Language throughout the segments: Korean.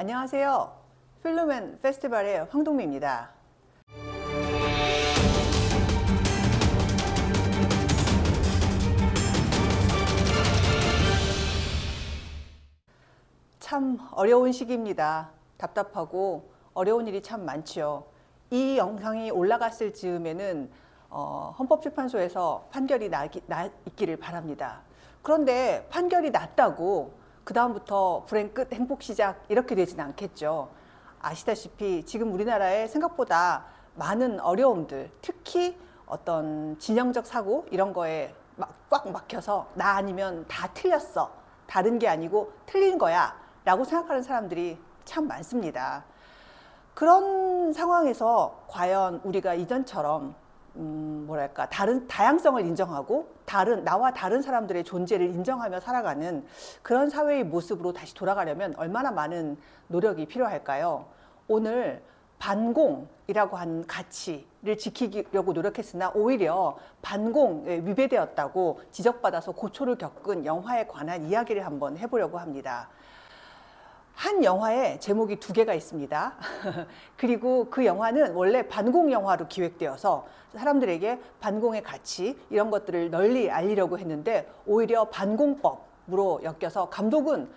안녕하세요. 필름앤 페스티벌의 황동미입니다. 참 어려운 시기입니다. 답답하고 어려운 일이 참 많지요. 이 영상이 올라갔을 즈음에는 헌법재판소에서 판결이 있기를 바랍니다. 그런데 판결이 났다고 그 다음부터 불행 끝 행복 시작 이렇게 되지는 않겠죠. 아시다시피 지금 우리나라에 생각보다 많은 어려움들, 특히 어떤 진영적 사고 이런 거에 꽉 막혀서 나 아니면 다 틀렸어, 다른 게 아니고 틀린 거야 라고 생각하는 사람들이 참 많습니다. 그런 상황에서 과연 우리가 이전처럼 다양성을 인정하고 나와 다른 사람들의 존재를 인정하며 살아가는 그런 사회의 모습으로 다시 돌아가려면 얼마나 많은 노력이 필요할까요? 오늘 반공이라고 하는 가치를 지키려고 노력했으나 오히려 반공에 위배되었다고 지적받아서 고초를 겪은 영화에 관한 이야기를 한번 해보려고 합니다. 한 영화에 제목이 2개가 있습니다. 그리고 그 영화는 원래 반공 영화로 기획되어서 사람들에게 반공의 가치 이런 것들을 널리 알리려고 했는데 오히려 반공법으로 엮여서 감독은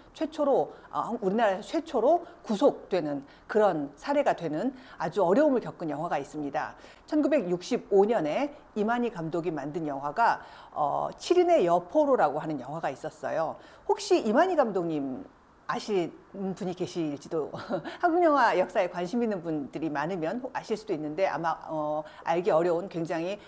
우리나라에서 최초로 구속되는 그런 사례가 되는 아주 어려움을 겪은 영화가 있습니다. 1965년에 이만희 감독이 만든 영화가 7인의 여포로라고 하는 영화가 있었어요. 혹시 이만희 감독님 아시는 분이 계실지도 한국 영화 역사에 관심 있는 분들이 많으면 아실 수도 있는데 아마 알기 어려운 굉장히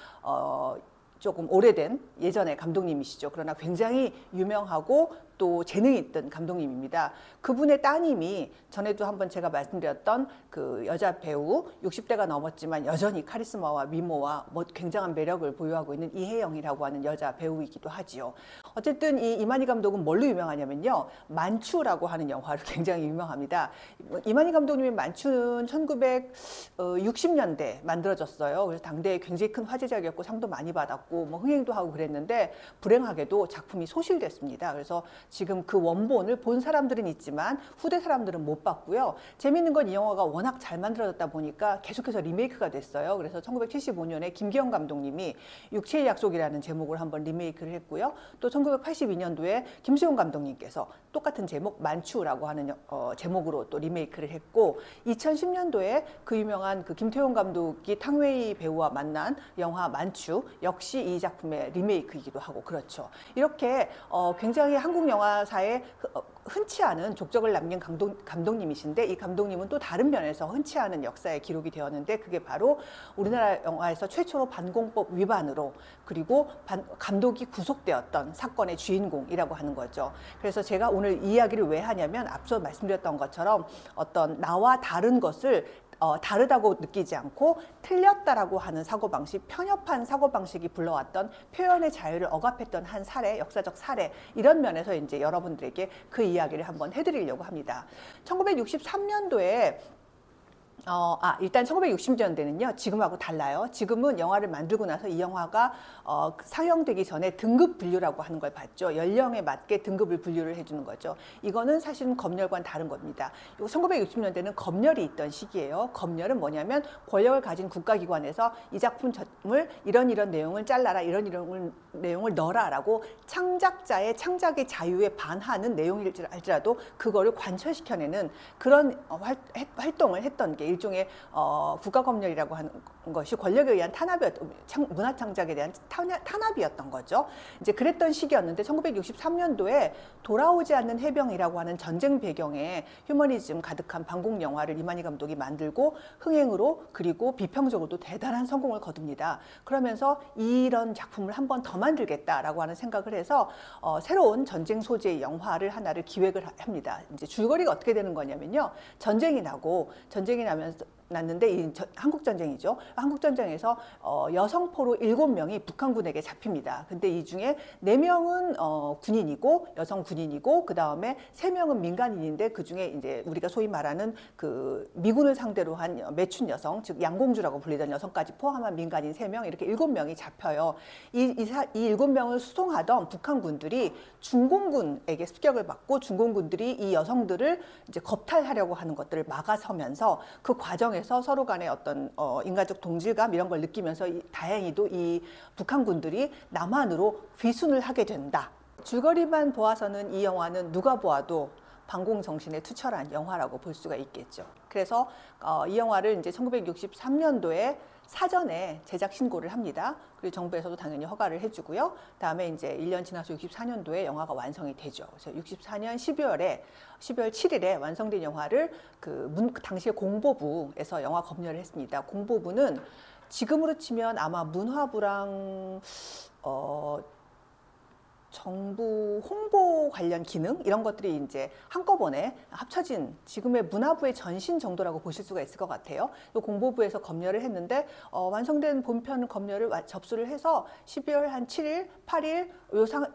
조금 오래된 예전의 감독님이시죠. 그러나 굉장히 유명하고 또 재능이 있던 감독님입니다. 그분의 따님이 전에도 한번 제가 말씀드렸던 그 여자 배우 60대가 넘었지만 여전히 카리스마와 미모와 굉장한 매력을 보유하고 있는 이혜영이라고 하는 여자 배우이기도 하지요. 어쨌든 이 이만희 감독은 뭘로 유명하냐면요. 만추라고 하는 영화로 굉장히 유명합니다. 이만희 감독님의 만추는 1960년대 만들어졌어요. 그래서 당대에 굉장히 큰 화제작이었고 상도 많이 받았고 흥행도 하고 그랬는데 불행하게도 작품이 소실됐습니다. 그래서 지금 그 원본을 본 사람들은 있지만 후대 사람들은 못 봤고요. 재밌는 건 이 영화가 워낙 잘 만들어졌다 보니까 계속해서 리메이크가 됐어요. 그래서 1975년에 김기영 감독님이 육체의 약속이라는 제목을 한번 리메이크를 했고요. 또 1982년도에 김수용 감독님께서 똑같은 제목 만추라고 하는 제목으로 또 리메이크를 했고 2010년도에 그 유명한 그 김태용 감독이 탕웨이 배우와 만난 영화 만추 역시 이 작품의 리메이크이기도 하고 그렇죠. 이렇게 굉장히 한국 영화사에 흔치 않은 족적을 남긴 감독님이신데 이 감독님은 또 다른 면에서 흔치 않은 역사의 기록이 되었는데 그게 바로 우리나라 영화에서 최초로 반공법 위반으로 그리고 감독이 구속되었던 사건의 주인공이라고 하는 거죠. 그래서 제가 오늘 이 이야기를 왜 하냐면 앞서 말씀드렸던 것처럼 어떤 나와 다른 것을 다르다고 느끼지 않고 틀렸다라고 하는 사고방식, 편협한 사고방식이 불러왔던 표현의 자유를 억압했던 한 사례, 역사적 사례 이런 면에서 이제 여러분들에게 그 이야기를 한번 해드리려고 합니다. 1963년도에 일단 1960년대는요 지금하고 달라요. 지금은 영화를 만들고 나서 이 영화가 상영되기 전에 등급 분류라고 하는 걸 봤죠. 연령에 맞게 등급을 분류를 해주는 거죠. 이거는 사실은 검열과는 다른 겁니다. 1960년대는 검열이 있던 시기예요. 검열은 뭐냐면 권력을 가진 국가기관에서 이 작품을 이런 내용을 잘라라, 이런 내용을 넣어라 라고 창작자의 창작의 자유에 반하는 내용일지라도 그거를 관철시켜내는 그런 활동을 했던 게 일종의 국가검열이라고 하는 것이 권력에 의한 문화 창작에 대한 탄압이었던 거죠. 이제 그랬던 시기였는데 1963년도에 돌아오지 않는 해병이라고 하는 전쟁 배경에 휴머니즘 가득한 반공 영화를 이만희 감독이 만들고 흥행으로 그리고 비평적으로도 대단한 성공을 거둡니다. 그러면서 이런 작품을 한 번 더 만들겠다라고 하는 생각을 해서 새로운 전쟁 소재의 영화를 하나를 기획을 합니다. 이제 줄거리가 어떻게 되는 거냐면요. 전쟁이 나면서 났는데 이 한국전쟁이죠. 한국전쟁에서 여성포로 7명이 북한군에게 잡힙니다. 근데 이 중에 4명은 군인이고 여성 군인이고 그 다음에 3명은 민간인인데 그 중에 이제 우리가 소위 말하는 그 미군을 상대로 한 매춘 여성, 즉 양공주라고 불리던 여성까지 포함한 민간인 3명 이렇게 7명이 잡혀요. 이 7명을 수송하던 북한군들이 중공군에게 습격을 받고 중공군들이 이 여성들을 이제 겁탈하려고 하는 것들을 막아서면서 그 과정에서 서로 간의 어떤 인간적 동질감 이런 걸 느끼면서 다행히도 이 북한군들이 남한으로 귀순을 하게 된다. 줄거리만 보아서는 이 영화는 누가 보아도 반공 정신에 투철한 영화라고 볼 수가 있겠죠. 그래서 이 영화를 이제 1963년도에 사전에 제작 신고를 합니다. 그리고 정부에서도 당연히 허가를 해주고요. 다음에 이제 1년 지나서 64년도에 영화가 완성이 되죠. 그래서 64년 12월 7일에 완성된 영화를 당시에 공보부에서 영화 검열을 했습니다. 공보부는 지금으로 치면 아마 문화부랑 정부 홍보 관련 기능 이런 것들이 이제 한꺼번에 합쳐진 지금의 문화부의 전신 정도라고 보실 수가 있을 것 같아요. 또 공보부에서 검열을 했는데 완성된 본편 검열을 접수를 해서 12월 한 7일, 8일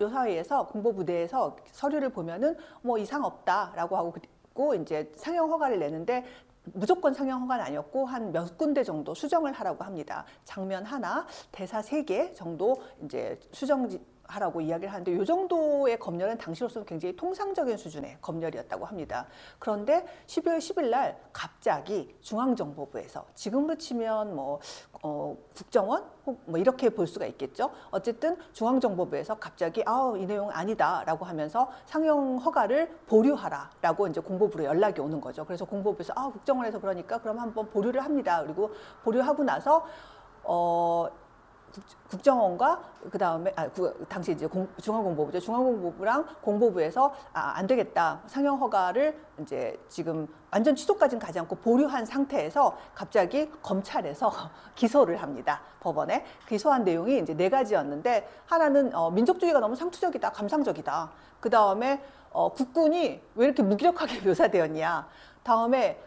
요 사이에서 공보부 내에서 서류를 보면은 뭐 이상 없다라고 하고 이제 상영 허가를 내는데 무조건 상영 허가는 아니었고 한 몇 군데 정도 수정을 하라고 합니다. 장면 하나, 대사 3개 정도 이제 하라고 이야기를 하는데 이 정도의 검열은 당시로서는 굉장히 통상적인 수준의 검열이었다고 합니다. 그런데 12월 10일 날 갑자기 중앙정보부에서 지금으로 치면 뭐 국정원 뭐 이렇게 볼 수가 있겠죠. 어쨌든 중앙정보부에서 갑자기 이 내용 아니다라고 하면서 상영 허가를 보류하라라고 이제 공보부로 연락이 오는 거죠. 그래서 공보부에서 국정원에서 그러니까 그럼 한번 보류를 합니다. 그리고 보류하고 나서 국정원과 그 다음에 당시 이제 중앙공보부죠. 중앙공보부랑 공보부에서 안 되겠다. 상영 허가를 이제 지금 완전 취소까지는 가지 않고 보류한 상태에서 갑자기 검찰에서 기소를 합니다. 법원에 기소한 내용이 이제 4가지였는데 하나는 민족주의가 너무 상투적이다, 감상적이다. 그 다음에 국군이 왜 이렇게 무기력하게 묘사되었냐. 다음에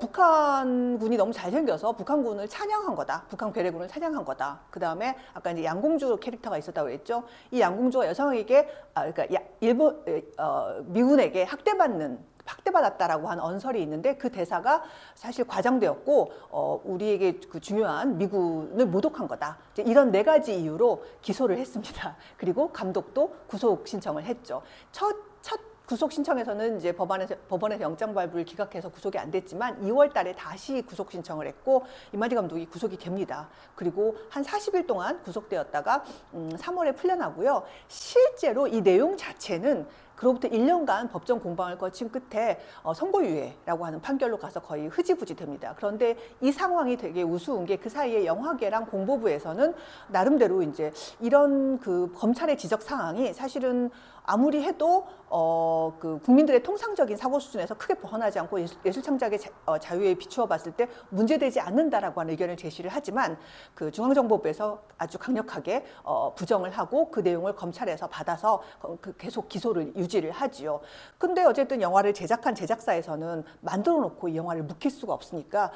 북한군이 너무 잘생겨서 북한군을 찬양한 거다. 북한 괴뢰군을 찬양한 거다. 그 다음에 아까 이제 양공주 캐릭터가 있었다고 했죠. 이 양공주가 여성에게 그러니까 미군에게 학대받았다라고 하는 언설이 있는데 그 대사가 사실 과장되었고 우리에게 그 중요한 미군을 모독한 거다. 이런 4가지 이유로 기소를 했습니다. 그리고 감독도 구속 신청을 했죠. 첫 구속 신청에서는 이제 법원에서 영장 발부를 기각해서 구속이 안 됐지만 2월 달에 다시 구속 신청을 했고 이마디 감독이 구속이 됩니다. 그리고 한 40일 동안 구속되었다가 3월에 풀려나고요. 실제로 이 내용 자체는 그로부터 1년간 법정 공방을 거친 끝에 선고유예라고 하는 판결로 가서 거의 흐지부지 됩니다. 그런데 이 상황이 되게 우스운 게 그 사이에 영화계랑 공보부에서는 나름대로 이제 이런 그 검찰의 지적 상황이 사실은 아무리 해도 그 국민들의 통상적인 사고 수준에서 크게 벗어나지 않고 예술 창작의 자유에 비추어 봤을 때 문제되지 않는다라고 하는 의견을 제시를 하지만 그 중앙정보부에서 아주 강력하게 부정을 하고 그 내용을 검찰에서 받아서 계속 기소를 유지를 하지요. 근데 어쨌든 영화를 제작한 제작사에서는 만들어 놓고 이 영화를 묵힐 수가 없으니까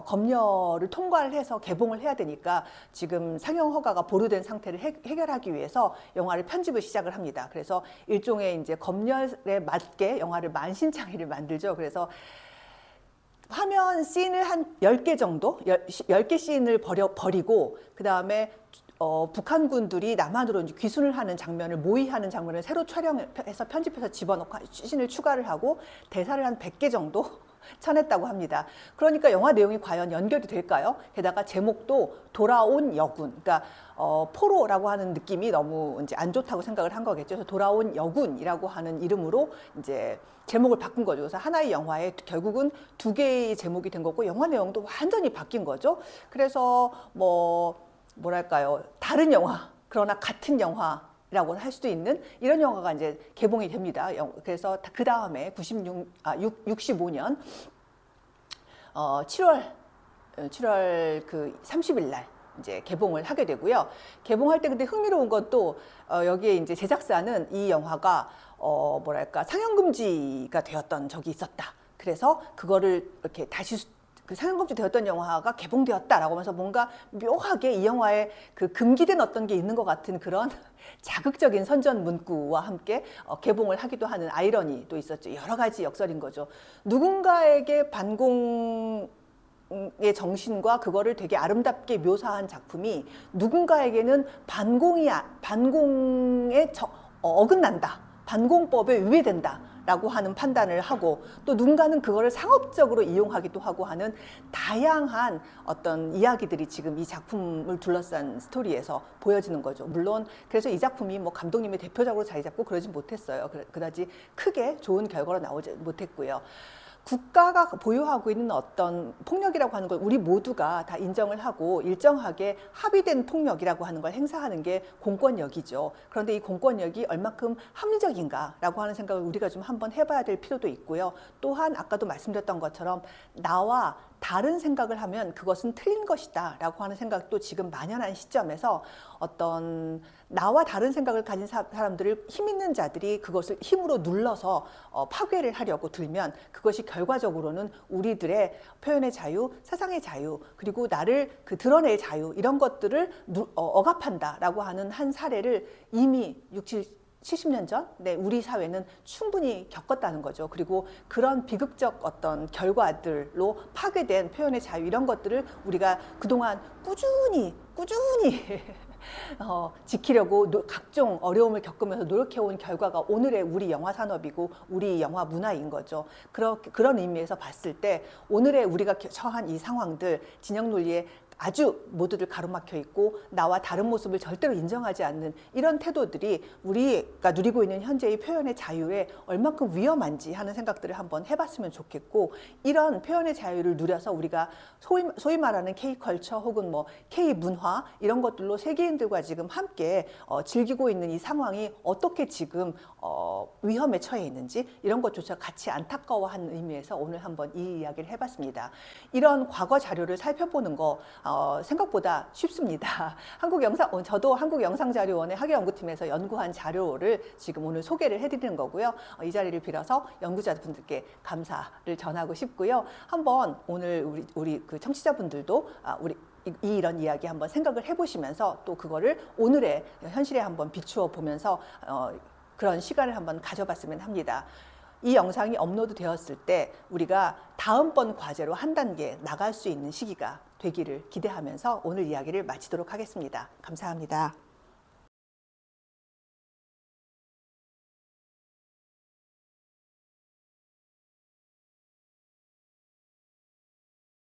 검열을 통과를 해서 개봉을 해야 되니까 지금 상영 허가가 보류된 상태를 해결하기 위해서 영화를 편집을 시작을 합니다. 그래서 일종의 이제 검열에 맞게 영화를 만신창이를 만들죠. 그래서 화면 씬을 한 10개 정도, 10개 씬을 버리고 그 다음에 북한군들이 남한으로 이제 귀순을 하는 장면을 모의하는 장면을 새로 촬영해서 편집해서 집어넣고 씬을 추가를 하고 대사를 한 100개 정도 쳐냈다고 합니다. 그러니까 영화 내용이 과연 연결이 될까요? 게다가 제목도 돌아온 여군, 그러니까 포로라고 하는 느낌이 너무 이제 안 좋다고 생각을 한 거겠죠. 그래서 돌아온 여군이라고 하는 이름으로 이제 제목을 바꾼 거죠. 그래서 하나의 영화에 결국은 2개의 제목이 된 거고 영화 내용도 완전히 바뀐 거죠. 그래서 뭐랄까요, 다른 영화 그러나 같은 영화라고 할 수도 있는 이런 영화가 이제 개봉이 됩니다. 그래서 그 다음에 65년 7월 그 30일 날 이제 개봉을 하게 되고요. 개봉할 때 근데 흥미로운 건 또 여기에 이제 제작사는 이 영화가 뭐랄까 상영 금지가 되었던 적이 있었다. 그래서 그거를 이렇게 다시 그 상영검증 되었던 영화가 개봉되었다라고 하면서 뭔가 묘하게 이 영화에 그 금기된 어떤 게 있는 것 같은 그런 자극적인 선전 문구와 함께 개봉을 하기도 하는 아이러니도 있었죠. 여러 가지 역설인 거죠. 누군가에게 반공의 정신과 그거를 되게 아름답게 묘사한 작품이 누군가에게는 반공에 어긋난다. 반공법에 위배된다. 라고 하는 판단을 하고 또 누군가는 그거를 상업적으로 이용하기도 하고 하는 다양한 어떤 이야기들이 지금 이 작품을 둘러싼 스토리에서 보여지는 거죠. 물론 그래서 이 작품이 뭐 감독님의 대표작으로 자리 잡고 그러진 못했어요. 그다지 크게 좋은 결과로 나오지 못했고요. 국가가 보유하고 있는 어떤 폭력이라고 하는 걸 우리 모두가 다 인정을 하고 일정하게 합의된 폭력이라고 하는 걸 행사하는 게 공권력이죠. 그런데 이 공권력이 얼마큼 합리적인가라고 하는 생각을 우리가 좀 한번 해봐야 될 필요도 있고요. 또한 아까도 말씀드렸던 것처럼 나와 다른 생각을 하면 그것은 틀린 것이다 라고 하는 생각도 지금 만연한 시점에서 어떤 나와 다른 생각을 가진 사람들을 힘 있는 자들이 그것을 힘으로 눌러서 파괴를 하려고 들면 그것이 결과적으로는 우리들의 표현의 자유, 사상의 자유, 그리고 나를 그 드러낼 자유 이런 것들을 억압한다라고 하는 한 사례를 이미 70년 전, 우리 사회는 충분히 겪었다는 거죠. 그리고 그런 비극적 어떤 결과들로 파괴된 표현의 자유 이런 것들을 우리가 그동안 꾸준히 지키려고 각종 어려움을 겪으면서 노력해온 결과가 오늘의 우리 영화 산업이고 우리 영화 문화인 거죠. 그런 의미에서 봤을 때 오늘의 우리가 처한 이 상황들, 진영 논리에 아주 모두들 가로막혀 있고 나와 다른 모습을 절대로 인정하지 않는 이런 태도들이 우리가 누리고 있는 현재의 표현의 자유에 얼마큼 위험한지 하는 생각들을 한번 해봤으면 좋겠고 이런 표현의 자유를 누려서 우리가 소위 말하는 K컬처 혹은 뭐 K문화 이런 것들로 세계인들과 지금 함께 즐기고 있는 이 상황이 어떻게 지금 위험에 처해 있는지 이런 것조차 같이 안타까워하는 의미에서 오늘 한번 이 이야기를 해봤습니다. 이런 과거 자료를 살펴보는 거 생각보다 쉽습니다. 저도 한국영상자료원의 학예연구팀에서 연구한 자료를 지금 오늘 소개를 해드리는 거고요. 이 자리를 빌어서 연구자분들께 감사를 전하고 싶고요. 한번 오늘 우리 그 청취자분들도 이런 이야기 한번 생각을 해보시면서 또 그거를 오늘의 현실에 한번 비추어 보면서 그런 시간을 한번 가져봤으면 합니다. 이 영상이 업로드 되었을 때 우리가 다음번 과제로 한 단계 나갈 수 있는 시기가 되기를 기대하면서 오늘 이야기를 마치도록 하겠습니다. 감사합니다.